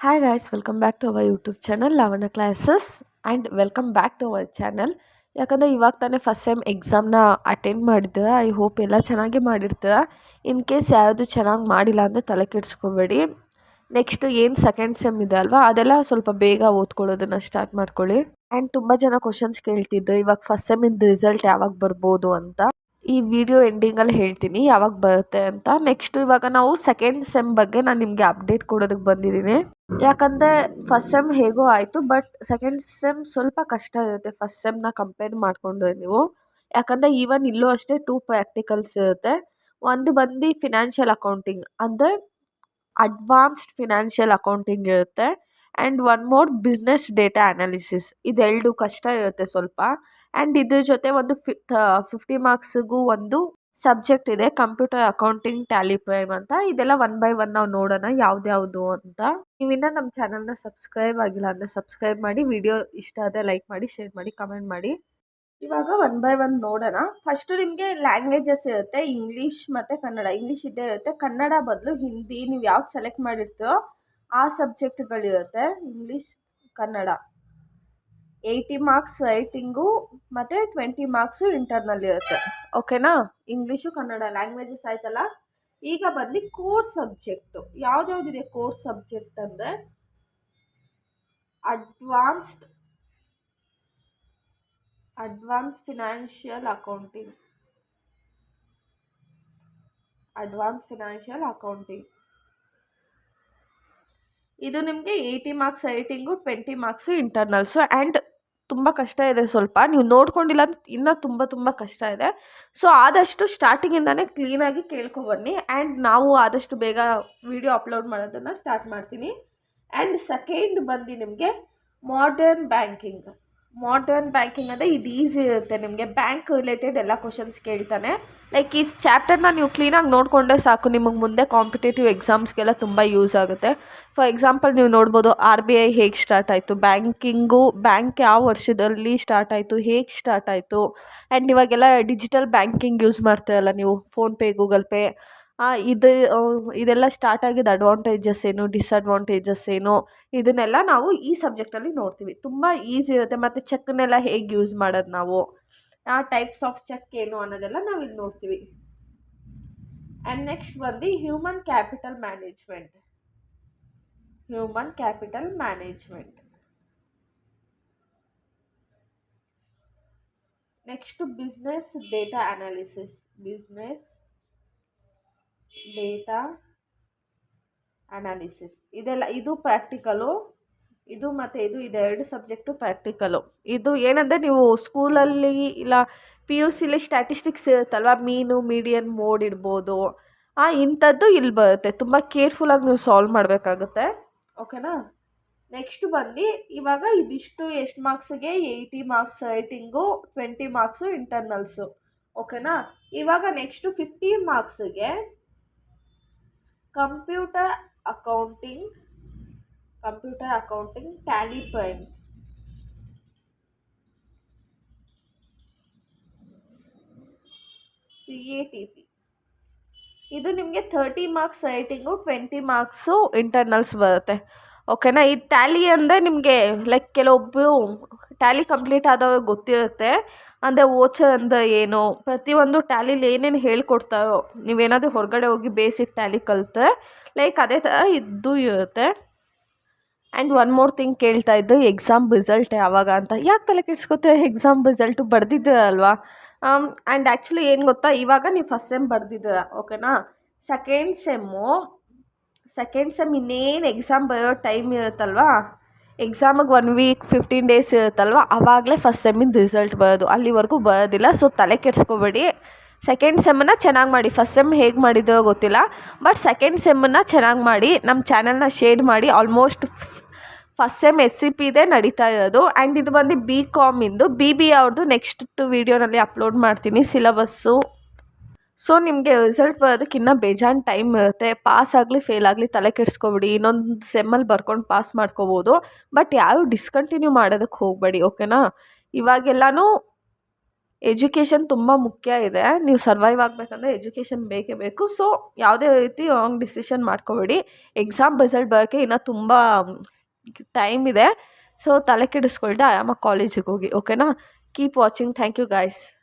Hi guys, welcome back to our YouTube channel Lavana Classes and welcome back to our channel. ಯಾಕಂದರೆ ಇವಾಗ ತಾನೇ first sem ಎಕ್ಸಾಮ್ನ attend ಮಾಡಿದ್ದೆ. I hope ಎಲ್ಲ ಚೆನ್ನಾಗಿ ಮಾಡಿರ್ತೀರ. In case ಯಾವುದು ಚೆನ್ನಾಗಿ ಮಾಡಿಲ್ಲ ಅಂದರೆ ತಲೆ ಕೆಡಿಸ್ಕೋಬೇಡಿ. ನೆಕ್ಸ್ಟ್ ಏನು ಸೆಕೆಂಡ್ ಸೆಮ್ ಇದೆ ಅಲ್ವಾ, ಅದೆಲ್ಲ ಸ್ವಲ್ಪ ಬೇಗ ಓದ್ಕೊಳ್ಳೋದನ್ನು ಸ್ಟಾರ್ಟ್ ಮಾಡ್ಕೊಳ್ಳಿ. ಆ್ಯಂಡ್ ತುಂಬ ಜನ ಕ್ವಶನ್ಸ್ ಕೇಳ್ತಿದ್ದು ಇವಾಗ ಫಸ್ಟ್ ಸೆಮ್ಮಿಂದು ರಿಸಲ್ಟ್ ಯಾವಾಗ ಬರ್ಬೋದು ಅಂತ. ಈ ವಿಡಿಯೋ ಎಂಡಿಂಗಲ್ಲಿ ಹೇಳ್ತೀನಿ ಯಾವಾಗ ಬರುತ್ತೆ ಅಂತ. ನೆಕ್ಸ್ಟ್ ಇವಾಗ ನಾವು ಸೆಕೆಂಡ್ ಸೆಮ್ ಬಗ್ಗೆ ನಾನು ನಿಮಗೆ ಅಪ್ಡೇಟ್ ಕೊಡೋದಕ್ಕೆ ಬಂದಿದ್ದೀನಿ. ಯಾಕಂದರೆ ಫಸ್ಟ್ ಸೆಮ್ ಹೇಗೋ ಆಯಿತು, ಬಟ್ ಸೆಕೆಂಡ್ ಸೆಮ್ ಸ್ವಲ್ಪ ಕಷ್ಟ ಇರುತ್ತೆ ಫಸ್ಟ್ ಸೆಮ್ನ ಕಂಪೇರ್ ಮಾಡಿಕೊಂಡು ನೀವು. ಯಾಕಂದರೆ ಈವನ್ ಇಲ್ಲೂ ಅಷ್ಟೇ 2 ಪ್ರಾಕ್ಟಿಕಲ್ಸ್ ಇರುತ್ತೆ. ಒಂದು ಬಂದು ಫಿನಾನ್ಷಿಯಲ್ ಅಕೌಂಟಿಂಗ್ ಅಂದರೆ ಅಡ್ವಾನ್ಸ್ಡ್ ಫಿನಾನ್ಷಿಯಲ್ ಅಕೌಂಟಿಂಗ್ ಇರುತ್ತೆ. And one more business data analysis. ಇದೆರಡು ಕಷ್ಟ ಇರುತ್ತೆ ಸ್ವಲ್ಪ. ಆ್ಯಂಡ್ ಇದ್ರ ಜೊತೆ ಒಂದು 50 ಮಾರ್ಕ್ಸಿಗೂ ಒಂದು ಸಬ್ಜೆಕ್ಟ್ ಇದೆ, ಕಂಪ್ಯೂಟರ್ ಅಕೌಂಟಿಂಗ್ ಟ್ಯಾಲಿ ಪ್ರೈಮ್ ಅಂತ. ಇದೆಲ್ಲ 1 by 1 ನಾವು ನೋಡೋಣ ಯಾವ್ದ್ಯಾವುದು ಅಂತ. ನೀವಿನ್ನ ನಮ್ಮ ಚಾನಲ್ನ ಸಬ್ಸ್ಕ್ರೈಬ್ ಆಗಿಲ್ಲ ಅಂದರೆ ಸಬ್ಸ್ಕ್ರೈಬ್ ಮಾಡಿ, ವಿಡಿಯೋ ಇಷ್ಟ ಆದರೆ ಲೈಕ್ ಮಾಡಿ, ಶೇರ್ ಮಾಡಿ, ಕಮೆಂಟ್ ಮಾಡಿ. ಇವಾಗ 1 by 1 ನೋಡೋಣ. ಫಸ್ಟು ನಿಮಗೆ ಲ್ಯಾಂಗ್ವೇಜಸ್ ಇರುತ್ತೆ, ಇಂಗ್ಲೀಷ್ ಮತ್ತು ಕನ್ನಡ. ಇಂಗ್ಲೀಷ್ ಇದ್ದೇ ಇರುತ್ತೆ, ಕನ್ನಡ ಬದಲು ಹಿಂದಿ ನೀವು ಯಾವ್ದು ಸೆಲೆಕ್ಟ್ ಮಾಡಿರ್ತೀರೋ ಆ ಸಬ್ಜೆಕ್ಟ್ಗಳಿರುತ್ತೆ. ಇಂಗ್ಲೀಷ್, ಕನ್ನಡ 80 ಮಾರ್ಕ್ಸ್ ರೈಟಿಂಗು ಮತ್ತು 20 ಮಾರ್ಕ್ಸು ಇಂಟರ್ನಲ್ ಇರುತ್ತೆ. ಓಕೆನಾ? ಇಂಗ್ಲೀಷು ಕನ್ನಡ ಲ್ಯಾಂಗ್ವೇಜಸ್ ಆಯ್ತಲ್ಲ. ಈಗ ಬಂದು ಕೋರ್ ಸಬ್ಜೆಕ್ಟು ಯಾವ್ದ್ಯಾವ್ದಿದೆ. ಕೋರ್ ಸಬ್ಜೆಕ್ಟ್ ಅಂದರೆ ಅಡ್ವಾನ್ಸ್ ಫಿನಾನ್ಷಿಯಲ್ ಅಕೌಂಟಿಂಗ್. ಇದು ನಿಮಗೆ 80 marks writing, 20 marks internals. And ತುಂಬ ಕಷ್ಟ ಇದೆ ಸ್ವಲ್ಪ. ನೀವು ನೋಡ್ಕೊಂಡಿಲ್ಲ ಅಂತ ಇನ್ನೂ ತುಂಬ ಕಷ್ಟ ಇದೆ. ಸೊ ಆದಷ್ಟು ಸ್ಟಾರ್ಟಿಂಗಿಂದನೇ ಕ್ಲೀನಾಗಿ ಕೇಳ್ಕೊಬನ್ನಿ. ಆ್ಯಂಡ್ ನಾವು ಆದಷ್ಟು ಬೇಗ ವಿಡಿಯೋ ಅಪ್ಲೋಡ್ ಮಾಡೋದನ್ನು ಸ್ಟಾರ್ಟ್ ಮಾಡ್ತೀನಿ. ಆ್ಯಂಡ್ ಸೆಕೆಂಡ್ ಬಂದು ನಿಮಗೆ ಮಾಡರ್ನ್ ಬ್ಯಾಂಕಿಂಗ್ ಅಂದರೆ ಇದು ಈಸಿ ಇರುತ್ತೆ ನಿಮಗೆ. ಬ್ಯಾಂಕ್ ರಿಲೇಟೆಡ್ ಎಲ್ಲ ಕ್ವಶನ್ಸ್ ಕೇಳ್ತಾನೆ. ಲೈಕ್ ಈ ಚಾಪ್ಟರ್ನ ನೀವು ಕ್ಲೀನಾಗಿ ನೋಡಿಕೊಂಡ್ರೆ ಸಾಕು, ನಿಮಗೆ ಮುಂದೆ ಕಾಂಪಿಟೇಟಿವ್ ಎಕ್ಸಾಮ್ಸ್ಗೆಲ್ಲ ತುಂಬ ಯೂಸ್ ಆಗುತ್ತೆ. ಫಾರ್ ಎಕ್ಸಾಂಪಲ್ ನೀವು ನೋಡ್ಬೋದು RBI ಹೇಗೆ ಸ್ಟಾರ್ಟ್ ಆಯಿತು, ಬ್ಯಾಂಕ್ ಯಾವ ವರ್ಷದಲ್ಲಿ ಸ್ಟಾರ್ಟ್ ಆಯಿತು, ಹೇಗೆ ಸ್ಟಾರ್ಟ್ ಆಯಿತು. ಆ್ಯಂಡ್ ಇವಾಗೆಲ್ಲ ಡಿಜಿಟಲ್ ಬ್ಯಾಂಕಿಂಗ್ ಯೂಸ್ ಮಾಡ್ತಾರಲ್ಲ ನೀವು, ಫೋನ್ಪೇ, ಗೂಗಲ್ ಪೇ. ಇದೆಲ್ಲ ಸ್ಟಾರ್ಟ್ ಆಗಿದ್ದು ಅಡ್ವಾಂಟೇಜಸ್ ಏನು, ಡಿಸ್ಅಡ್ವಾಂಟೇಜಸ್ ಏನು, ಇದನ್ನೆಲ್ಲ ನಾವು ಈ ಸಬ್ಜೆಕ್ಟಲ್ಲಿ ನೋಡ್ತೀವಿ. ತುಂಬ ಈಸಿ ಇರುತ್ತೆ. ಮತ್ತು ಚೆಕ್ನೆಲ್ಲ ಹೇಗೆ ಯೂಸ್ ಮಾಡೋದು ನಾವು, ಟೈಪ್ಸ್ ಆಫ್ ಚೆಕ್ ಏನು ಅನ್ನೋದೆಲ್ಲ ನಾವು ಇಲ್ಲಿ ನೋಡ್ತೀವಿ. ಆ್ಯಂಡ್ ನೆಕ್ಸ್ಟ್ ಬಂದು human capital management. Next business data analysis. ಇದು ಪ್ರಾಕ್ಟಿಕಲು. ಇದು ಮತ್ತು ಇದೆರಡು ಸಬ್ಜೆಕ್ಟು ಪ್ರಾಕ್ಟಿಕಲು. ಇದು ಏನಂದರೆ ನೀವು ಸ್ಕೂಲಲ್ಲಿ ಇಲ್ಲ PUCಲಿ ಸ್ಟ್ಯಾಟಿಸ್ಟಿಕ್ಸ್ ಇರುತ್ತಲ್ವ, ಮೀನು, ಮೀಡಿಯನ್, ಮೋಡ್ ಇಡ್ಬೋದು. ಇಂಥದ್ದು ಇಲ್ಲಿ ಬರುತ್ತೆ. ತುಂಬ ಕೇರ್ಫುಲ್ಲಾಗಿ ನೀವು ಸಾಲ್ವ್ ಮಾಡಬೇಕಾಗುತ್ತೆ. ಓಕೆನಾ? ನೆಕ್ಸ್ಟ್ ಬಂದು ಇವಾಗ ಇದಿಷ್ಟು ಎಷ್ಟು ಮಾರ್ಕ್ಸಿಗೆ, 80 ಮಾರ್ಕ್ಸ್ ರೈಟಿಂಗು, 20 ಮಾರ್ಕ್ಸು ಇಂಟರ್ನಲ್ಸು. ಓಕೆನಾ? ಇವಾಗ ನೆಕ್ಸ್ಟು 50 ಮಾರ್ಕ್ಸಿಗೆ computer accounting Tally Prime. CATP. ಇದು ನಿಮಗೆ 30 ಮಾರ್ಕ್ಸ್ ರೈಟಿಂಗು, 20 ಮಾರ್ಕ್ಸು ಇಂಟರ್ನಲ್ಸ್ ಬರುತ್ತೆ. ಓಕೆನಾ? ಈ ಟ್ಯಾಲಿ ಅಂದರೆ ನಿಮಗೆ ಲೈಕ್ ಕೆಲವೊಬ್ಬರು ಟ್ಯಾಲಿ ಕಂಪ್ಲೀಟ್ ಆದವ್ರಿಗೆ ಗೊತ್ತಿರುತ್ತೆ. ಅಂದರೆ ವೋಚರ್ ಅಂದರೆ ಏನು, ಪ್ರತಿಯೊಂದು ಟ್ಯಾಲಿಲಿ ಏನೇನು ಹೇಳ್ಕೊಡ್ತಾರೋ, ನೀವೇನಾದರೂ ಹೊರಗಡೆ ಹೋಗಿ ಬೇಸಿಕ್ ಟ್ಯಾಲಿ ಕಲಿತ್ರೆ ಲೈಕ್ ಅದೇ ಥರ ಇದು ಇರುತ್ತೆ. ಆ್ಯಂಡ್ ಒನ್ ಮೋರ್ ಥಿಂಗ್ ಕೇಳ್ತಾ ಇದ್ದು, ಎಕ್ಸಾಮ್ ರಿಸಲ್ಟ್ ಯಾವಾಗ ಅಂತ. ಯಾಕೆ ತಲೆ ಕೆಡಿಸ್ಕೊತೀರ? ಎಕ್ಸಾಮ್ ರಿಸಲ್ಟು ಬರ್ದಿದ್ದೀರ ಅಲ್ವಾ. ಆ್ಯಂಡ್ ಆ್ಯಕ್ಚುಲಿ ಏನು ಗೊತ್ತಾ, ಇವಾಗ ನೀವು ಫಸ್ಟ್ ಸೆಮ್ ಬರ್ದಿದ್ದೀರ. ಓಕೆನಾ? ಸೆಕೆಂಡ್ ಸೆಮ್ ಇನ್ನೇನು ಎಕ್ಸಾಮ್ ಬರೋ ಟೈಮ್ ಇರುತ್ತಲ್ವಾ, ಎಕ್ಸಾಮಿಗೆ 1 ವೀಕ್ 15 ಡೇಸ್ ಇರುತ್ತಲ್ವ, ಆವಾಗಲೇ ಫಸ್ಟ್ ಸೆಮ್ಮಿಂದ ರಿಸಲ್ಟ್ ಬರೋದು. ಅಲ್ಲಿವರೆಗೂ ಬರೋದಿಲ್ಲ. ಸೊ ತಲೆ ಕೆಡಿಸ್ಕೋಬೇಡಿ. ಸೆಕೆಂಡ್ ಸೆಮ್ಮನ್ನು ಚೆನ್ನಾಗಿ ಮಾಡಿ. ಫಸ್ಟ್ ಸೆಮ್ ಹೇಗೆ ಮಾಡಿದೋ ಗೊತ್ತಿಲ್ಲ, ಬಟ್ ಸೆಕೆಂಡ್ ಸೆಮ್ಮನ್ನು ಚೆನ್ನಾಗಿ ಮಾಡಿ. ನಮ್ಮ ಚಾನಲ್ನ ಶೇರ್ ಮಾಡಿ. ಆಲ್ಮೋಸ್ಟ್ ಫಸ್ಟ್ ಸೆಮ್ SCP ಇದೆ ನಡೀತಾ ಇರೋದು. ಆ್ಯಂಡ್ ಇದು ಬಂದು BCOMinದು, BBA ಅವ್ರದ್ದು ನೆಕ್ಸ್ಟ್ ವಿಡಿಯೋನಲ್ಲಿ ಅಪ್ಲೋಡ್ ಮಾಡ್ತೀನಿ ಸಿಲಬಸ್ಸು. ಸೊ ನಿಮಗೆ ರಿಸಲ್ಟ್ ಬರೋದಕ್ಕೆ ಇನ್ನೂ ಬೇಜಾನ್ ಟೈಮ್ ಇರುತ್ತೆ. ಪಾಸ್ ಆಗಲಿ ಫೇಲ್ ಆಗಲಿ ತಲೆ ಕೆಡಿಸ್ಕೊಬೇಡಿ. ಇನ್ನೊಂದು ಸೆಮ್ಮಲ್ಲಿ ಬರ್ಕೊಂಡು ಪಾಸ್ ಮಾಡ್ಕೋಬೋದು. ಬಟ್ ಯಾರು ಡಿಸ್ಕಂಟಿನ್ಯೂ ಮಾಡೋದಕ್ಕೆ ಹೋಗಬೇಡಿ. ಓಕೆನಾ? ಇವಾಗೆಲ್ಲನೂ ಎಜುಕೇಷನ್ ತುಂಬ ಮುಖ್ಯ ಇದೆ. ನೀವು ಸರ್ವೈವ್ ಆಗಬೇಕಂದ್ರೆ ಎಜುಕೇಷನ್ ಬೇಕೇ ಬೇಕು. ಸೊ ಯಾವುದೇ ರೀತಿ ರಾಂಗ್ ಡಿಸಿಷನ್ ಮಾಡ್ಕೋಬೇಡಿ. ಎಕ್ಸಾಮ್ ರಿಸಲ್ಟ್ ಬರೋಕ್ಕೆ ಇನ್ನೂ ತುಂಬ ಟೈಮ್ ಇದೆ. ಸೊ ತಲೆ ಕೆಡಿಸ್ಕೊಳ್ದೆ ಆರಾಮಾಗಿ ಕಾಲೇಜಿಗೆ ಹೋಗಿ, ಓಕೆನಾ? Keep watching. Thank you guys.